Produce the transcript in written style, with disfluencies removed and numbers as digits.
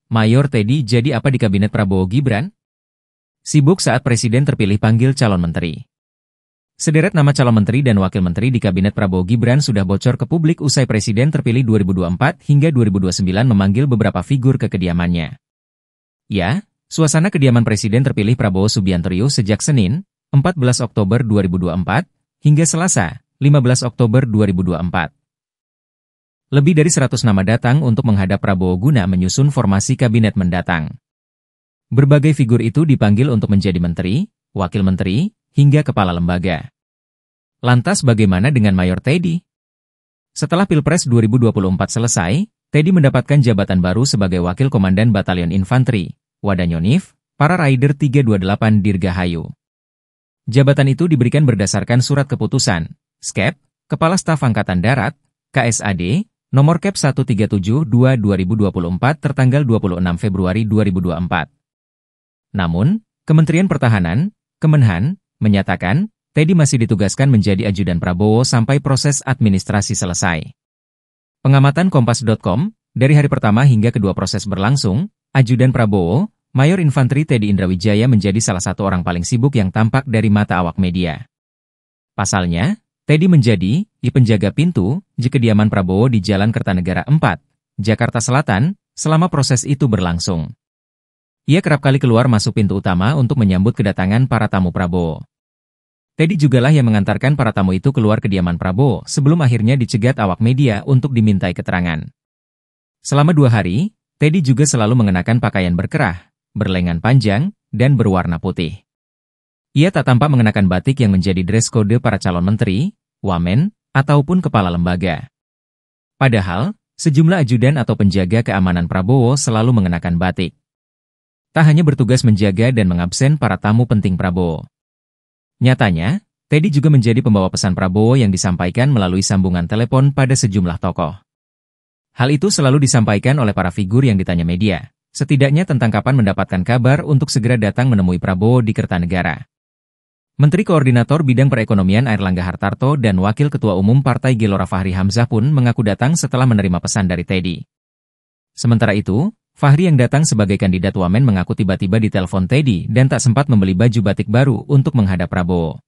Mayor Teddy jadi apa di kabinet Prabowo Gibran? Sibuk saat Presiden terpilih panggil calon menteri. Sederet nama calon menteri dan wakil menteri di kabinet Prabowo Gibran sudah bocor ke publik usai Presiden terpilih 2024 hingga 2029 memanggil beberapa figur ke kediamannya. Ya, suasana kediaman Presiden terpilih Prabowo Subianto sejak Senin, 14 Oktober 2024, hingga Selasa, 15 Oktober 2024. Lebih dari 100 nama datang untuk menghadap Prabowo guna menyusun formasi kabinet mendatang. Berbagai figur itu dipanggil untuk menjadi menteri, wakil menteri, hingga kepala lembaga. Lantas bagaimana dengan Mayor Teddy? Setelah Pilpres 2024 selesai, Teddy mendapatkan jabatan baru sebagai Wakil Komandan Batalion Infanteri, Wadanyonif, para Raider 328 Dirgahayu. Jabatan itu diberikan berdasarkan Surat Keputusan, SKEP, Kepala Staf Angkatan Darat, KSAD, nomor KEP 137-2-2024 tertanggal 26 Februari 2024. Namun, Kementerian Pertahanan, Kemenhan, menyatakan, Teddy masih ditugaskan menjadi ajudan Prabowo sampai proses administrasi selesai. Pengamatan Kompas.com, dari hari pertama hingga kedua proses berlangsung, ajudan Prabowo, Mayor Infanteri Teddy Indrawijaya menjadi salah satu orang paling sibuk yang tampak dari mata awak media. Pasalnya, Teddy menjadi penjaga pintu di kediaman Prabowo di Jalan Kertanegara 4, Jakarta Selatan, selama proses itu berlangsung. Ia kerap kali keluar masuk pintu utama untuk menyambut kedatangan para tamu Prabowo. Teddy jugalah yang mengantarkan para tamu itu keluar kediaman Prabowo sebelum akhirnya dicegat awak media untuk dimintai keterangan. Selama 2 hari, Teddy juga selalu mengenakan pakaian berkerah, berlengan panjang, dan berwarna putih. Ia tak tampak mengenakan batik yang menjadi dress code para calon menteri, wamen, ataupun kepala lembaga. Padahal, sejumlah ajudan atau penjaga keamanan Prabowo selalu mengenakan batik. Tak hanya bertugas menjaga dan mengabsen para tamu penting Prabowo. Nyatanya, Teddy juga menjadi pembawa pesan Prabowo yang disampaikan melalui sambungan telepon pada sejumlah tokoh. Hal itu selalu disampaikan oleh para figur yang ditanya media, setidaknya tentang kapan mendapatkan kabar untuk segera datang menemui Prabowo di Kertanegara. Menteri Koordinator Bidang Perekonomian Airlangga Hartarto dan Wakil Ketua Umum Partai Gelora Fahri Hamzah pun mengaku datang setelah menerima pesan dari Teddy. Sementara itu, Fahri yang datang sebagai kandidat wamen mengaku tiba-tiba ditelepon Teddy dan tak sempat membeli baju batik baru untuk menghadap Prabowo.